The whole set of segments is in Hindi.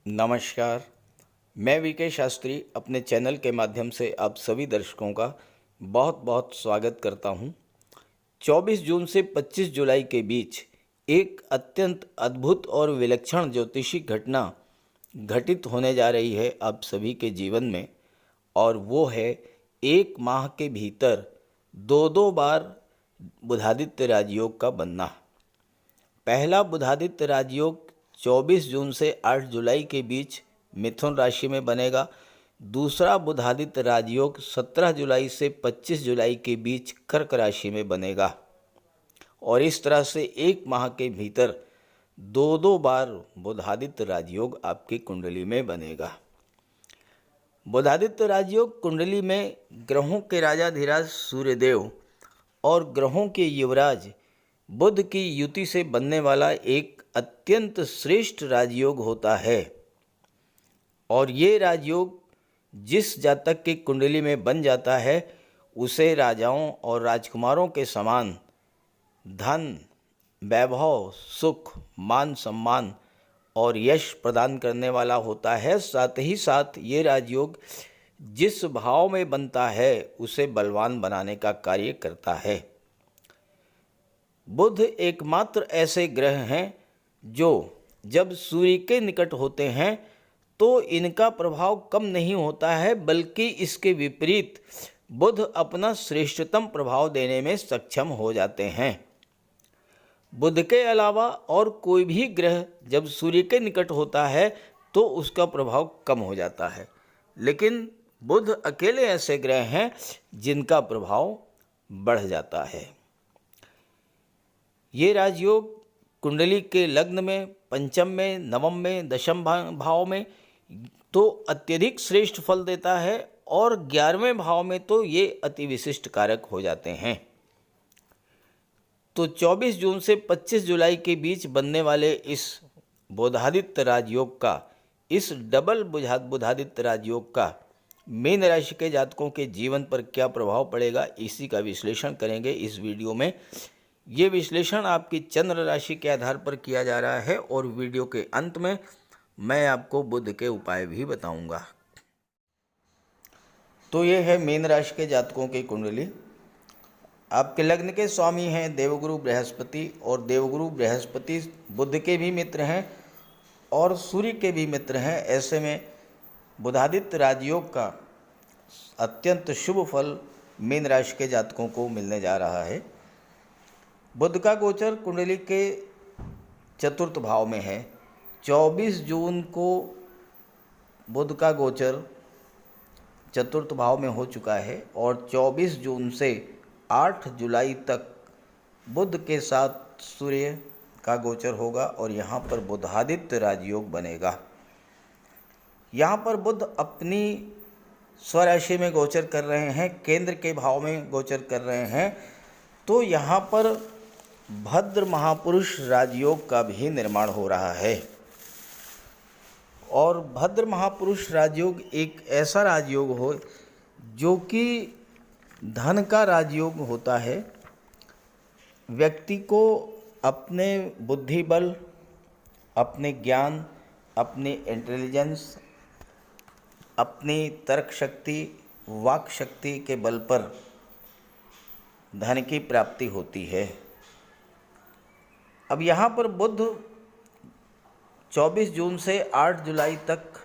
नमस्कार। मैं वीके शास्त्री अपने चैनल के माध्यम से आप सभी दर्शकों का बहुत बहुत स्वागत करता हूं। 24 जून से 25 जुलाई के बीच एक अत्यंत अद्भुत और विलक्षण ज्योतिषी घटना घटित होने जा रही है आप सभी के जीवन में, और वो है एक माह के भीतर दो दो बार बुधादित्य राजयोग का बनना। पहला बुधादित्य राजयोग 24 जून से 8 जुलाई के बीच मिथुन राशि में बनेगा। दूसरा बुधादित्य राजयोग 17 जुलाई से 25 जुलाई के बीच कर्क राशि में बनेगा। और इस तरह से एक माह के भीतर दो दो बार बुधादित्य राजयोग आपकी कुंडली में बनेगा। बुधादित्य राजयोग कुंडली में ग्रहों के राजाधिराज सूर्यदेव और ग्रहों के युवराज बुध की युति से बनने वाला एक अत्यंत श्रेष्ठ राजयोग होता है। और ये राजयोग जिस जातक की कुंडली में बन जाता है उसे राजाओं और राजकुमारों के समान धन, वैभव, सुख, मान सम्मान और यश प्रदान करने वाला होता है। साथ ही साथ ये राजयोग जिस भाव में बनता है उसे बलवान बनाने का कार्य करता है। बुध एकमात्र ऐसे ग्रह हैं जो जब सूर्य के निकट होते हैं तो इनका प्रभाव कम नहीं होता है, बल्कि इसके विपरीत बुध अपना श्रेष्ठतम प्रभाव देने में सक्षम हो जाते हैं। बुध के अलावा और कोई भी ग्रह जब सूर्य के निकट होता है तो उसका प्रभाव कम हो जाता है, लेकिन बुध अकेले ऐसे ग्रह हैं जिनका प्रभाव बढ़ जाता है। ये राजयोग कुंडली के लग्न में, पंचम में, नवम में, दशम भाव में तो अत्यधिक श्रेष्ठ फल देता है, और 11वें भाव में तो ये अति विशिष्ट कारक हो जाते हैं। तो 24 जून से 25 जुलाई के बीच बनने वाले इस बुधादित्य राजयोग का, इस डबल बुधादित्य राजयोग का मीन राशि के जातकों के जीवन पर क्या प्रभाव पड़ेगा, इसी का विश्लेषण करेंगे इस वीडियो में। ये विश्लेषण आपकी चंद्र राशि के आधार पर किया जा रहा है, और वीडियो के अंत में मैं आपको बुध के उपाय भी बताऊंगा। तो ये है मीन राशि के जातकों की कुंडली। आपके लग्न के स्वामी हैं देवगुरु बृहस्पति, और देवगुरु बृहस्पति बुध के भी मित्र हैं और सूर्य के भी मित्र हैं। ऐसे में बुधादित्य राजयोग का अत्यंत शुभ फल मीन राशि के जातकों को मिलने जा रहा है। बुध का गोचर कुंडली के चतुर्थ भाव में है। 24 जून को बुध का गोचर चतुर्थ भाव में हो चुका है, और 24 जून से 8 जुलाई तक बुध के साथ सूर्य का गोचर होगा, और यहाँ पर बुधादित्य राजयोग बनेगा। यहाँ पर बुध अपनी स्वराशि में गोचर कर रहे हैं, केंद्र के भाव में गोचर कर रहे हैं। तो यहाँ पर भद्र महापुरुष राजयोग का भी निर्माण हो रहा है। और भद्र महापुरुष राजयोग एक ऐसा राजयोग हो जो कि धन का राजयोग होता है। व्यक्ति को अपने बुद्धि बल, अपने ज्ञान, अपनी इंटेलिजेंस, अपनी तर्क शक्ति, वाक शक्ति के बल पर धन की प्राप्ति होती है। अब यहाँ पर बुध 24 जून से 8 जुलाई तक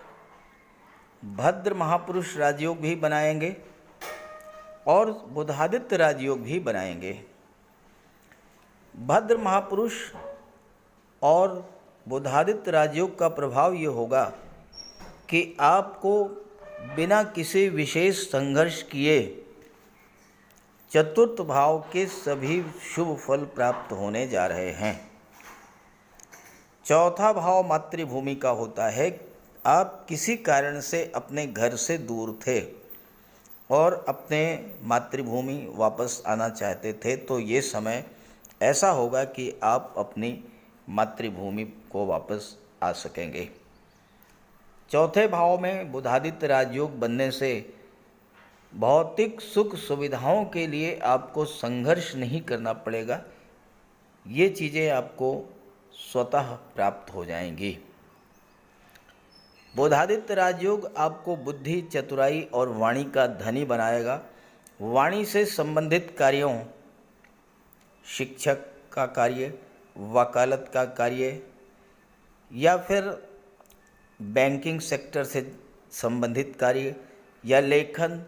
भद्र महापुरुष राजयोग भी बनाएंगे और बुधादित्य राजयोग भी बनाएंगे। भद्र महापुरुष और बुधादित्य राजयोग का प्रभाव ये होगा कि आपको बिना किसी विशेष संघर्ष किए चतुर्थ भाव के सभी शुभ फल प्राप्त होने जा रहे हैं। चौथा भाव मातृभूमि का होता है। आप किसी कारण से अपने घर से दूर थे और अपने मातृभूमि वापस आना चाहते थे, तो ये समय ऐसा होगा कि आप अपनी मातृभूमि को वापस आ सकेंगे। चौथे भाव में बुधादित्य राजयोग बनने से भौतिक सुख सुविधाओं के लिए आपको संघर्ष नहीं करना पड़ेगा। ये चीज़ें आपको स्वतः प्राप्त हो जाएंगी। बुधादित्य राजयोग आपको बुद्धि, चतुराई और वाणी का धनी बनाएगा। वाणी से संबंधित कार्यों, शिक्षक का कार्य, वकालत का कार्य या फिर बैंकिंग सेक्टर से संबंधित कार्य या लेखन,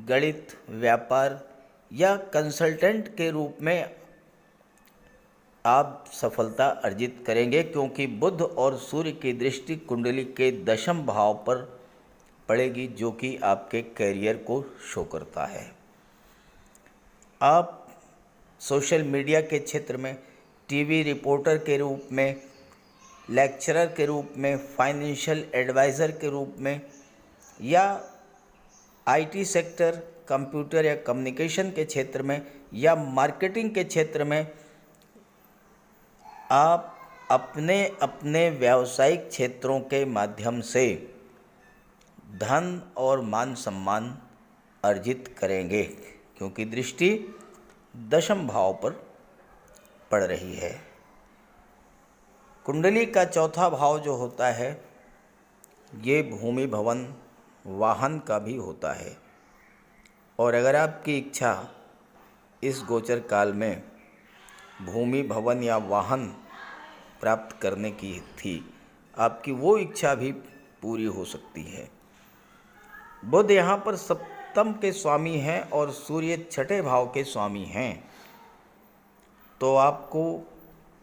गणित, व्यापार या कंसल्टेंट के रूप में आप सफलता अर्जित करेंगे, क्योंकि बुध और सूर्य की दृष्टि कुंडली के दशम भाव पर पड़ेगी, जो कि आपके कैरियर को शो करता है। आप सोशल मीडिया के क्षेत्र में टीवी रिपोर्टर के रूप में, लेक्चरर के रूप में, फाइनेंशियल एडवाइज़र के रूप में या आईटी सेक्टर, कंप्यूटर या कम्युनिकेशन के क्षेत्र में या मार्केटिंग के क्षेत्र में आप अपने अपने व्यावसायिक क्षेत्रों के माध्यम से धन और मान सम्मान अर्जित करेंगे, क्योंकि दृष्टि दशम भाव पर पड़ रही है। कुंडली का चौथा भाव जो होता है ये भूमि, भवन, वाहन का भी होता है। और अगर आपकी इच्छा इस गोचर काल में भूमि, भवन या वाहन प्राप्त करने की थी, आपकी वो इच्छा भी पूरी हो सकती है। बुध यहाँ पर सप्तम के स्वामी हैं और सूर्य छठे भाव के स्वामी हैं, तो आपको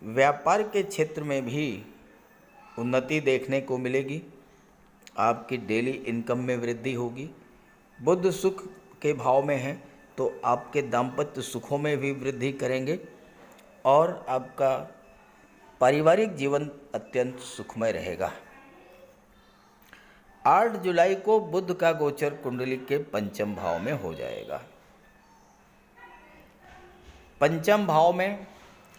व्यापार के क्षेत्र में भी उन्नति देखने को मिलेगी। आपकी डेली इनकम में वृद्धि होगी। बुध सुख के भाव में हैं तो आपके दाम्पत्य सुखों में भी वृद्धि करेंगे और आपका पारिवारिक जीवन अत्यंत सुखमय रहेगा। 8 जुलाई को बुध का गोचर कुंडली के पंचम भाव में हो जाएगा। पंचम भाव में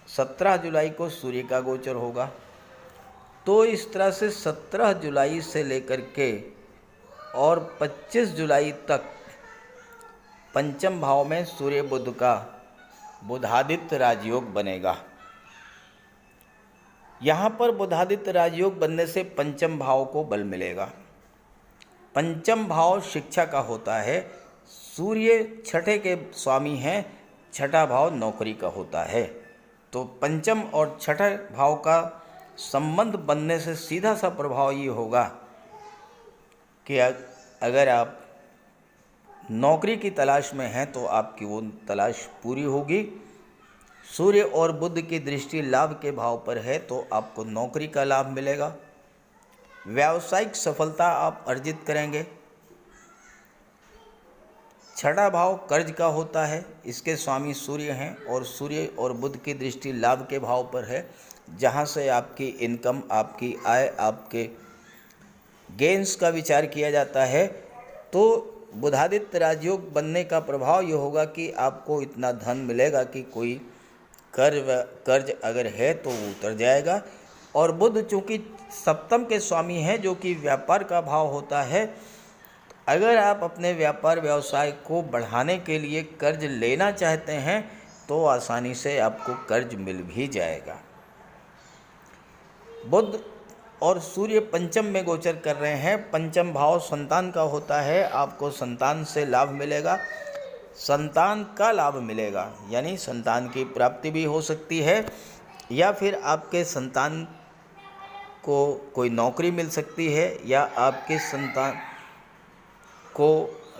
17 जुलाई को सूर्य का गोचर होगा। तो इस तरह से 17 जुलाई से लेकर के और 25 जुलाई तक पंचम भाव में सूर्य बुध का बुधादित्य राजयोग बनेगा। यहाँ पर बुधादित्य राजयोग बनने से पंचम भाव को बल मिलेगा। पंचम भाव शिक्षा का होता है। सूर्य छठे के स्वामी हैं, छठा भाव नौकरी का होता है। तो पंचम और छठे भाव का संबंध बनने से सीधा सा प्रभाव ये होगा कि अगर आप नौकरी की तलाश में हैं तो आपकी वो तलाश पूरी होगी। सूर्य और बुध की दृष्टि लाभ के भाव पर है तो आपको नौकरी का लाभ मिलेगा। व्यावसायिक सफलता आप अर्जित करेंगे। छठा भाव कर्ज का होता है, इसके स्वामी सूर्य हैं और सूर्य और बुध की दृष्टि लाभ के भाव पर है, जहाँ से आपकी इनकम, आपकी आय, आपके गेन्स का विचार किया जाता है। तो बुधादित्य राजयोग बनने का प्रभाव ये होगा कि आपको इतना धन मिलेगा कि कोई कर्ज अगर है तो वो उतर जाएगा। और बुध चूँकि सप्तम के स्वामी हैं जो कि व्यापार का भाव होता है, अगर आप अपने व्यापार व्यवसाय को बढ़ाने के लिए कर्ज लेना चाहते हैं तो आसानी से आपको कर्ज मिल भी जाएगा। बुध और सूर्य पंचम में गोचर कर रहे हैं। पंचम भाव संतान का होता है। आपको संतान से लाभ मिलेगा, संतान का लाभ मिलेगा, यानी संतान की प्राप्ति भी हो सकती है या फिर आपके संतान को कोई नौकरी मिल सकती है या आपके संतान को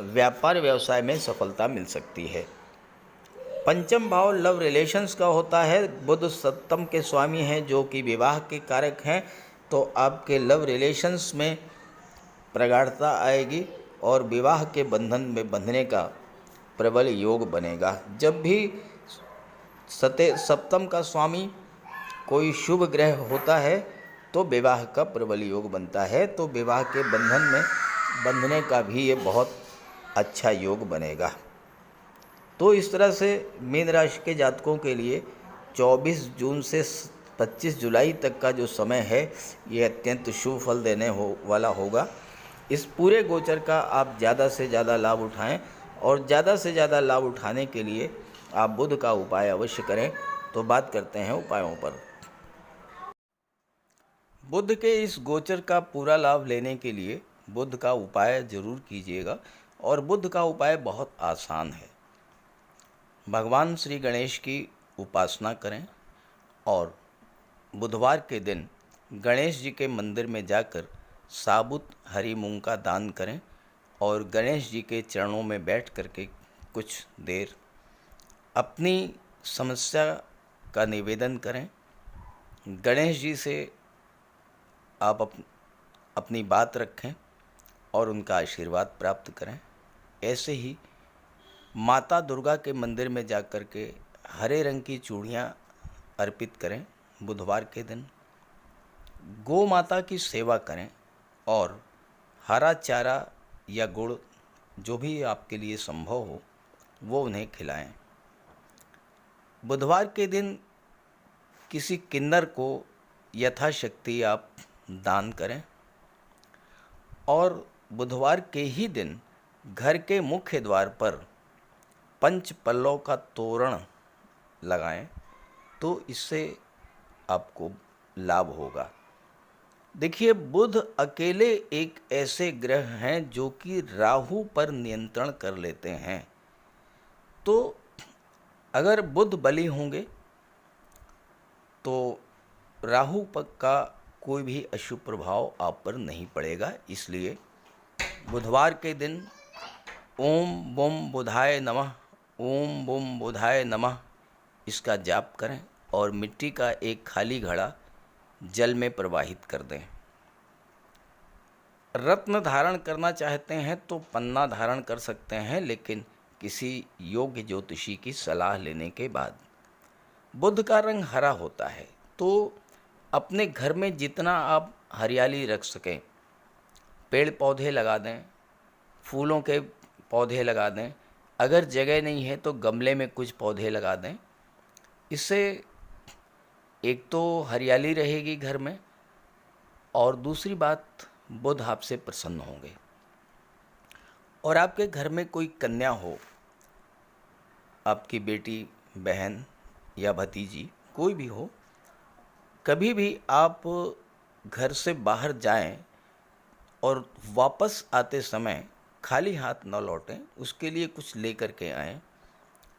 व्यापार व्यवसाय में सफलता मिल सकती है। पंचम भाव लव रिलेशंस का होता है। बुध सप्तम के स्वामी हैं जो कि विवाह के कारक हैं, तो आपके लव रिलेशंस में प्रगाढ़ता आएगी और विवाह के बंधन में बंधने का प्रबल योग बनेगा। जब भी सप्तम का स्वामी कोई शुभ ग्रह होता है तो विवाह का प्रबल योग बनता है, तो विवाह के बंधन में बंधने का भी ये बहुत अच्छा योग बनेगा। तो इस तरह से मीन राशि के जातकों के लिए 24 जून से 25 जुलाई तक का जो समय है ये अत्यंत शुभ फल देने वाला होगा। इस पूरे गोचर का आप ज़्यादा से ज़्यादा लाभ उठाएं और ज़्यादा से ज़्यादा लाभ उठाने के लिए आप बुध का उपाय अवश्य करें। तो बात करते हैं उपायों पर। बुध के इस गोचर का पूरा लाभ लेने के लिए बुध का उपाय जरूर कीजिएगा, और बुध का उपाय बहुत आसान है। भगवान श्री गणेश की उपासना करें और बुधवार के दिन गणेश जी के मंदिर में जाकर साबुत हरी मूंग का दान करें और गणेश जी के चरणों में बैठ करके कुछ देर अपनी समस्या का निवेदन करें। गणेश जी से आप अपनी बात रखें और उनका आशीर्वाद प्राप्त करें। ऐसे ही माता दुर्गा के मंदिर में जाकर के हरे रंग की चूड़ियाँ अर्पित करें। बुधवार के दिन गौ माता की सेवा करें और हरा चारा या गुड़ जो भी आपके लिए संभव हो वो उन्हें खिलाएं। बुधवार के दिन किसी किन्नर को यथाशक्ति आप दान करें और बुधवार के ही दिन घर के मुख्य द्वार पर पंच पल्लव का तोरण लगाएं, तो इससे आपको लाभ होगा। देखिए, बुध अकेले एक ऐसे ग्रह हैं जो कि राहु पर नियंत्रण कर लेते हैं। तो अगर बुध बली होंगे तो राहु पर का कोई भी अशुभ प्रभाव आप पर नहीं पड़ेगा। इसलिए बुधवार के दिन ओम बुम बुधाय नमः, ओम बुम बुधाय नमः इसका जाप करें और मिट्टी का एक खाली घड़ा जल में प्रवाहित कर दें। रत्न धारण करना चाहते हैं तो पन्ना धारण कर सकते हैं, लेकिन किसी योग्य ज्योतिषी की सलाह लेने के बाद। बुध का रंग हरा होता है, तो अपने घर में जितना आप हरियाली रख सकें, पेड़ पौधे लगा दें, फूलों के पौधे लगा दें। अगर जगह नहीं है तो गमले में कुछ पौधे लगा दें। इससे एक तो हरियाली रहेगी घर में, और दूसरी बात बुध आपसे प्रसन्न होंगे। और आपके घर में कोई कन्या हो, आपकी बेटी, बहन या भतीजी कोई भी हो, कभी भी आप घर से बाहर जाएं और वापस आते समय खाली हाथ न लौटें, उसके लिए कुछ लेकर के आएं।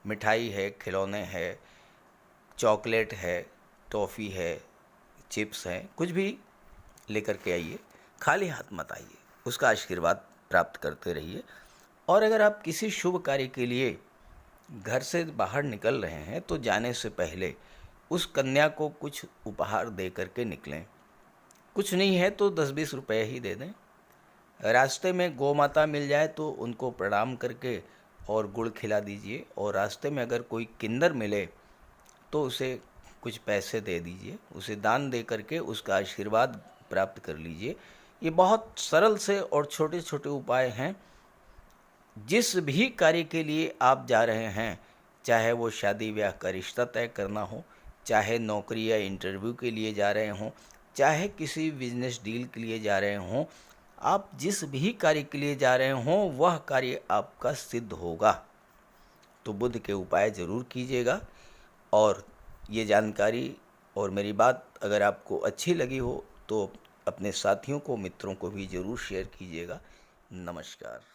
मिठाई है, खिलौने है, चॉकलेट है, टॉफ़ी है, चिप्स हैं, कुछ भी लेकर के आइए। खाली हाथ मत आइए, उसका आशीर्वाद प्राप्त करते रहिए। और अगर आप किसी शुभ कार्य के लिए घर से बाहर निकल रहे हैं तो जाने से पहले उस कन्या को कुछ उपहार दे करके निकलें। कुछ नहीं है तो 10-20 रुपए ही दे दें। रास्ते में गौ माता मिल जाए तो उनको प्रणाम करके और गुड़ खिला दीजिए। और रास्ते में अगर कोई किन्नर मिले तो उसे कुछ पैसे दे दीजिए, उसे दान दे करके उसका आशीर्वाद प्राप्त कर लीजिए। ये बहुत सरल से और छोटे छोटे उपाय हैं। जिस भी कार्य के लिए आप जा रहे हैं, चाहे वो शादी ब्याह का रिश्ता तय करना हो, चाहे नौकरी या इंटरव्यू के लिए जा रहे हों, चाहे किसी बिजनेस डील के लिए जा रहे हों, आप जिस भी कार्य के लिए जा रहे हों वह कार्य आपका सिद्ध होगा। तो बुध के उपाय ज़रूर कीजिएगा। और ये जानकारी और मेरी बात अगर आपको अच्छी लगी हो तो अपने साथियों को, मित्रों को भी ज़रूर शेयर कीजिएगा। नमस्कार।